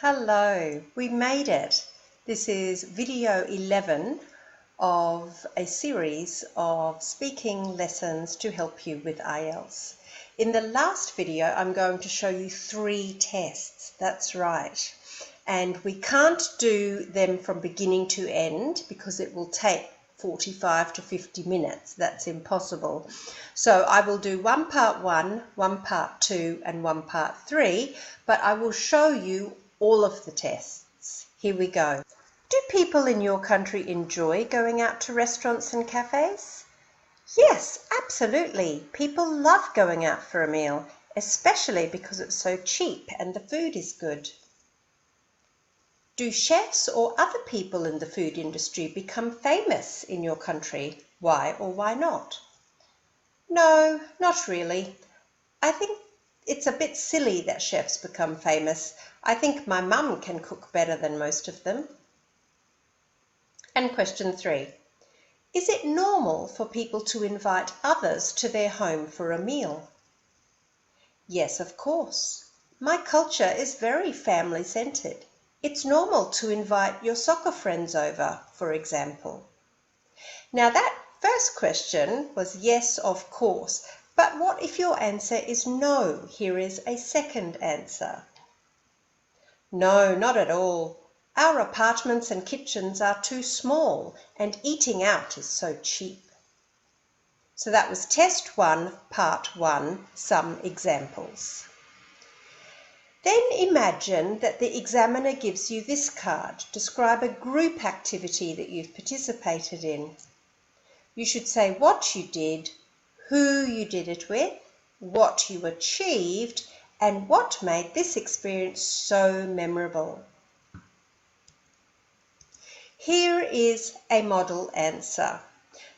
Hello, we made it. This is video 11 of a series of speaking lessons to help you with IELTS. In the last video, I'm going to show you 3 tests. That's right. And we can't do them from beginning to end because it will take 45 to 50 minutes. That's impossible. So I will do one part 1, one part 2, and one part 3, but I will show you all of the tests. Here we go. Do people in your country enjoy going out to restaurants and cafes? Yes, absolutely. People love going out for a meal, especially because it's so cheap and the food is good. Do chefs or other people in the food industry become famous in your country? Why or why not? No, not really. I think it's a bit silly that chefs become famous. I think my mum can cook better than most of them. And question 3. Is it normal for people to invite others to their home for a meal? Yes, of course. My culture is very family-centered. It's normal to invite your soccer friends over, for example. Now that first question was yes, of course. But what if your answer is no? Here is a second answer. No, not at all. Our apartments and kitchens are too small and eating out is so cheap. So that was test 1, part 1, some examples. Then imagine that the examiner gives you this card. Describe a group activity that you've participated in. You should say what you did, who you did it with, what you achieved, and what made this experience so memorable. Here is a model answer.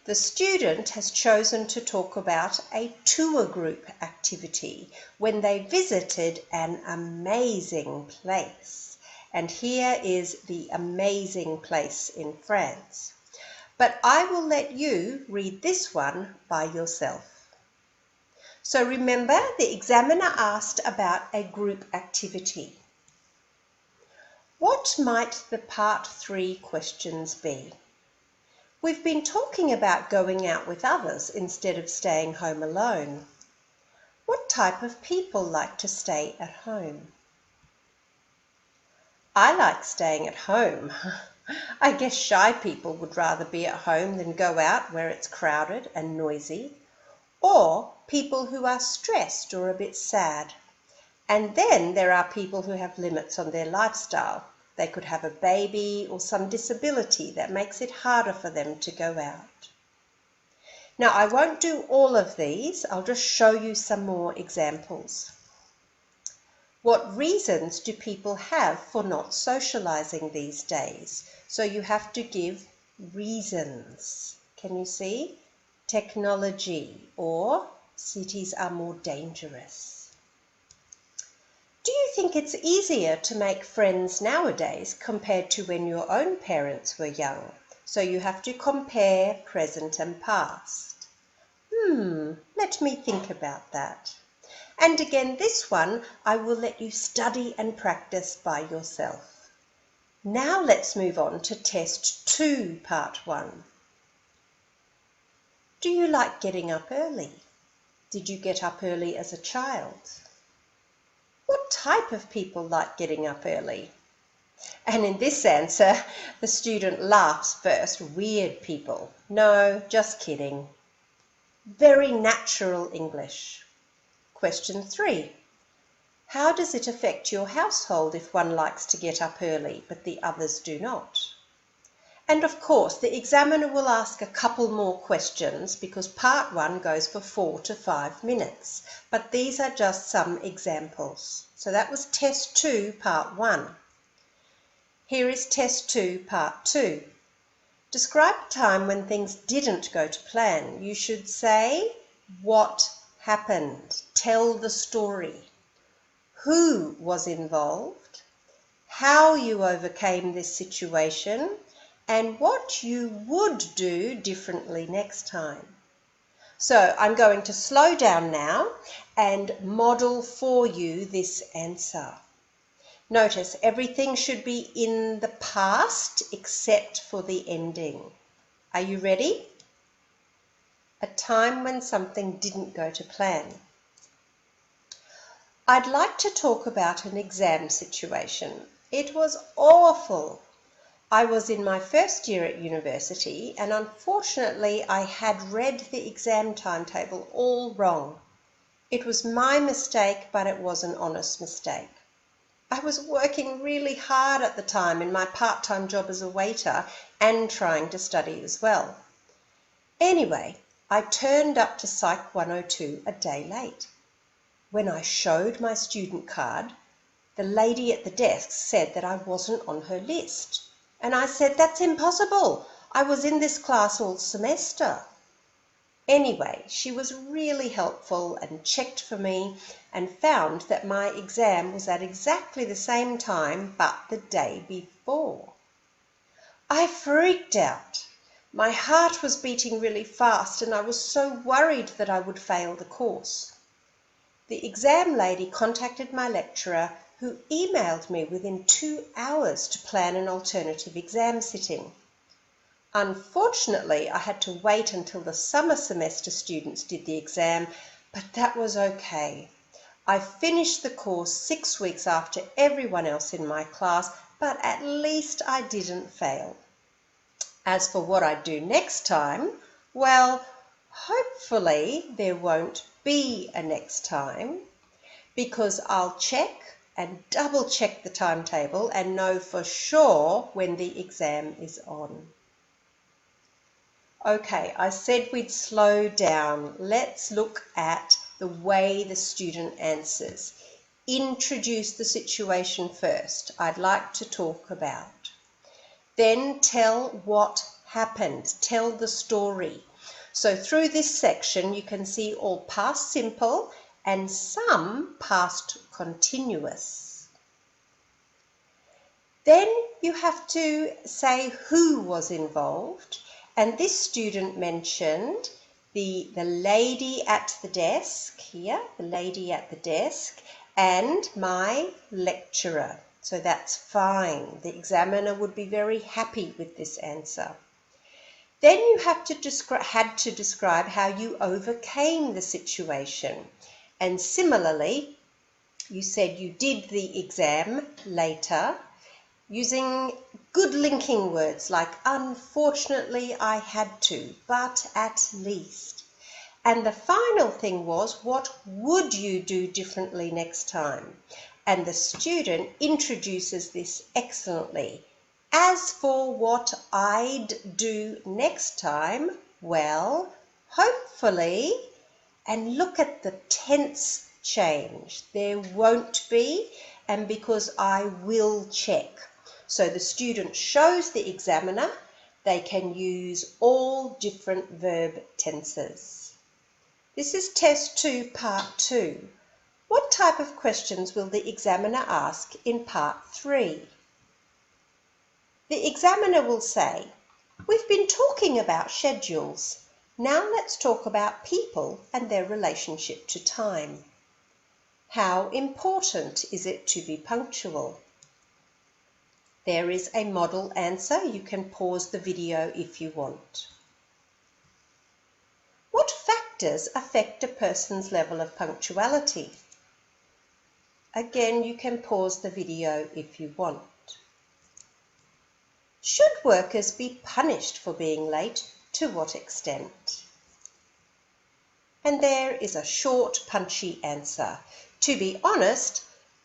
The student has chosen to talk about a tour group activity when they visited an amazing place. And here is the amazing place in France. But I will let you read this one by yourself. So remember, the examiner asked about a group activity. What might the part 3 questions be? We've been talking about going out with others instead of staying home alone. What type of people like to stay at home? I like staying at home. I guess shy people would rather be at home than go out where it's crowded and noisy. Or people who are stressed or a bit sad. And then there are people who have limits on their lifestyle. They could have a baby or some disability that makes it harder for them to go out. Now, I won't do all of these. I'll just show you some more examples. What reasons do people have for not socializing these days? So you have to give reasons. Can you see? Technology or cities are more dangerous. Do you think it's easier to make friends nowadays compared to when your own parents were young? So you have to compare present and past. Let me think about that. And again, this one I will let you study and practice by yourself. Now let's move on to test 2, part 1. Do you like getting up early? Did you get up early as a child? What type of people like getting up early? And in this answer, the student laughs first. Weird people. No, just kidding. Very natural English. Question 3. How does it affect your household if one likes to get up early but the others do not? And of course, the examiner will ask a couple more questions because part 1 goes for 4 to 5 minutes. But these are just some examples. So that was test 2, part 1. Here is test 2, part 2. Describe a time when things didn't go to plan. You should say what happened. Tell the story. Who was involved? How you overcame this situation? And what you would do differently next time. So I'm going to slow down now and model for you this answer. Notice everything should be in the past except for the ending. Are you ready? A time when something didn't go to plan. I'd like to talk about an exam situation. It was awful. I was in my first year at university and unfortunately I had read the exam timetable all wrong. It was my mistake, but it was an honest mistake. I was working really hard at the time in my part-time job as a waiter and trying to study as well. Anyway, I turned up to Psych 102 a day late. When I showed my student card, the lady at the desk said that I wasn't on her list. And I said, "That's impossible. I was in this class all semester." Anyway, she was really helpful and checked for me and found that my exam was at exactly the same time but the day before. I freaked out. My heart was beating really fast and I was so worried that I would fail the course. The exam lady contacted my lecturer, who emailed me within 2 hours to plan an alternative exam sitting. Unfortunately, I had to wait until the summer semester students did the exam, but that was okay. I finished the course 6 weeks after everyone else in my class, but at least I didn't fail. As for what I do next time, well, hopefully there won't be a next time, because I'll check and double check the timetable and know for sure when the exam is on. Okay, I said we'd slow down. Let's look at the way the student answers. Introduce the situation first. I'd like to talk about. Then tell what happened. Tell the story. So through this section you can see all past simple and some past continuous. Then you have to say who was involved. And this student mentioned the lady at the desk here, the lady at the desk, and my lecturer. So that's fine. The examiner would be very happy with this answer. Then you had to describe how you overcame the situation. And similarly, you said you did the exam later, using good linking words like unfortunately I had to, but at least. And the final thing was, what would you do differently next time? And the student introduces this excellently. As for what I'd do next time, well, hopefully, and look at the tense change. There won't be, and because I will check. So the student shows the examiner they can use all different verb tenses. This is test 2, part 2. What type of questions will the examiner ask in part 3? The examiner will say, "We've been talking about schedules. Now let's talk about people and their relationship to time. How important is it to be punctual?" There is a model answer. You can pause the video if you want. What factors affect a person's level of punctuality? Again, you can pause the video if you want. Should workers be punished for being late? To what extent? And there is a short, punchy answer. To be honest,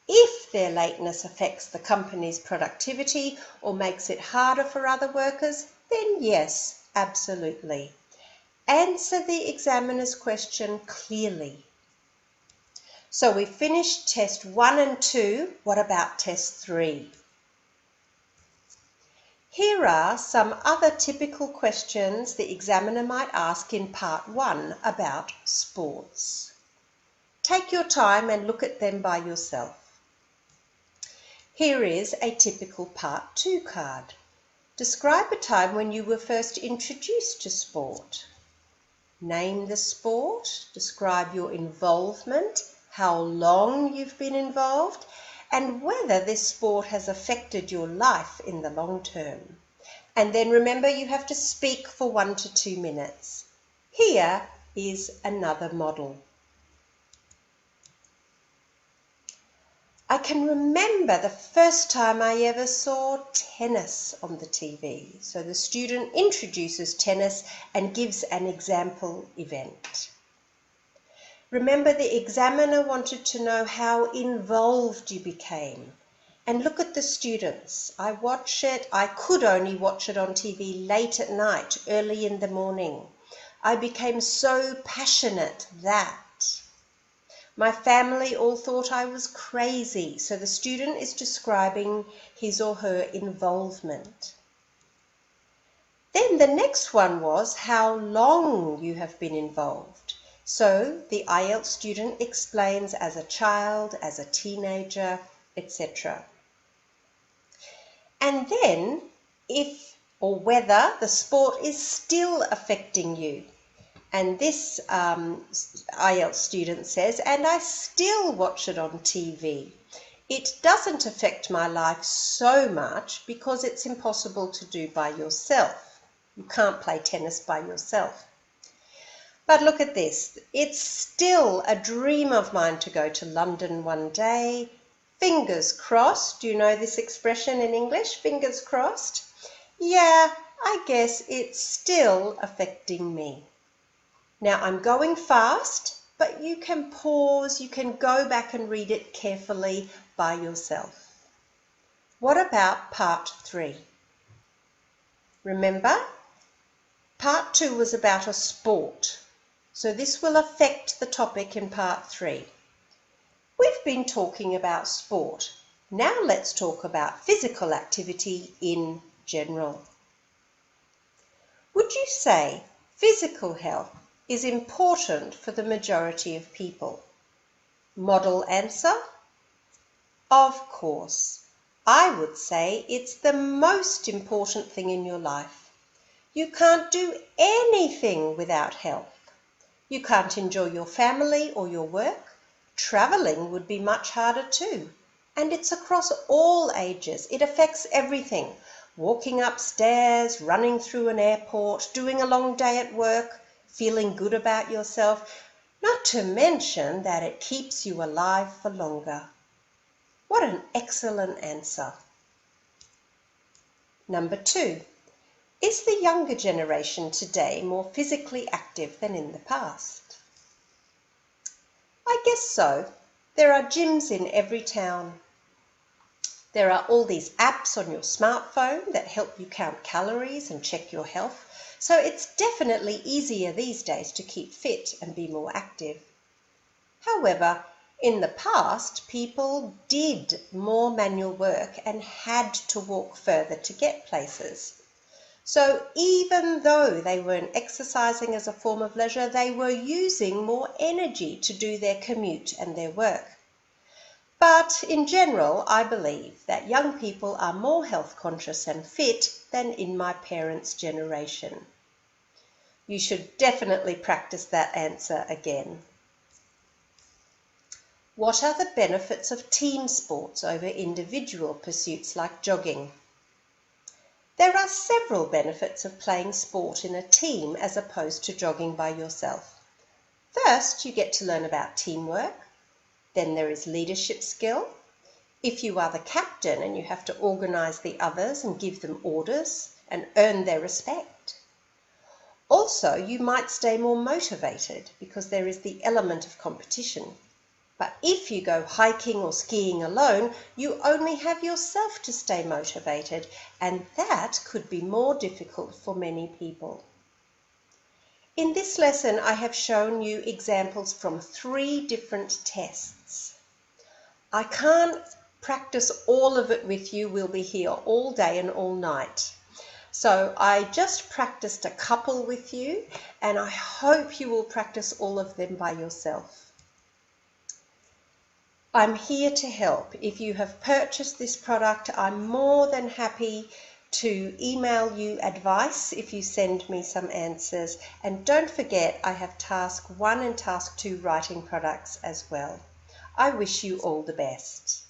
if their lateness affects the company's productivity or makes it harder for other workers, then yes, absolutely. Answer the examiner's question clearly. So we finished test 1 and 2. What about test 3? Here are some other typical questions the examiner might ask in part 1 about sports. Take your time and look at them by yourself. Here is a typical part 2 card. Describe a time when you were first introduced to sport. Name the sport, describe your involvement, how long you've been involved, and whether this sport has affected your life in the long term. And then remember, you have to speak for 1 to 2 minutes. Here is another model. I can remember the first time I ever saw tennis on the TV. So the student introduces tennis and gives an example event. Remember, the examiner wanted to know how involved you became. And look at the students. I could only watch it on TV late at night, early in the morning. I became so passionate that my family all thought I was crazy. So the student is describing his or her involvement. Then the next one was how long you have been involved. So the IELTS student explains as a child, as a teenager, etc. And then if or whether the sport is still affecting you. And this IELTS student says, and I still watch it on TV. It doesn't affect my life so much because it's impossible to do by yourself. You can't play tennis by yourself. But look at this. It's still a dream of mine to go to London one day. Fingers crossed. Do you know this expression in English? Fingers crossed. Yeah, I guess it's still affecting me. Now I'm going fast, but you can pause, you can go back and read it carefully by yourself. What about part 3? Remember, part 2 was about a sport, so this will affect the topic in part 3. We've been talking about sport. Now let's talk about physical activity in general. Would you say physical health is important for the majority of people? Model answer: of course. I would say it's the most important thing in your life. You can't do anything without health. You can't enjoy your family or your work. Traveling would be much harder too. And it's across all ages. It affects everything. Walking upstairs, running through an airport, doing a long day at work, feeling good about yourself, not to mention that it keeps you alive for longer. What an excellent answer. Number 2. Is the younger generation today more physically active than in the past? I guess so. There are gyms in every town. There are all these apps on your smartphone that help you count calories and check your health. So it's definitely easier these days to keep fit and be more active. However, in the past, people did more manual work and had to walk further to get places. So even though they weren't exercising as a form of leisure, they were using more energy to do their commute and their work. But in general, I believe that young people are more health conscious and fit than in my parents' generation. You should definitely practice that answer again. What are the benefits of team sports over individual pursuits like jogging? There are several benefits of playing sport in a team as opposed to jogging by yourself. First, you get to learn about teamwork. Then there is leadership skill. If you are the captain and you have to organise the others and give them orders and earn their respect. Also, you might stay more motivated because there is the element of competition. But if you go hiking or skiing alone, you only have yourself to stay motivated, and that could be more difficult for many people. In this lesson, I have shown you examples from 3 different tests. I can't practice all of it with you. We'll be here all day and all night. So I just practiced a couple with you, and I hope you will practice all of them by yourself. I'm here to help. If you have purchased this product, I'm more than happy to email you advice if you send me some answers. And don't forget, I have task 1 and task 2 writing products as well. I wish you all the best.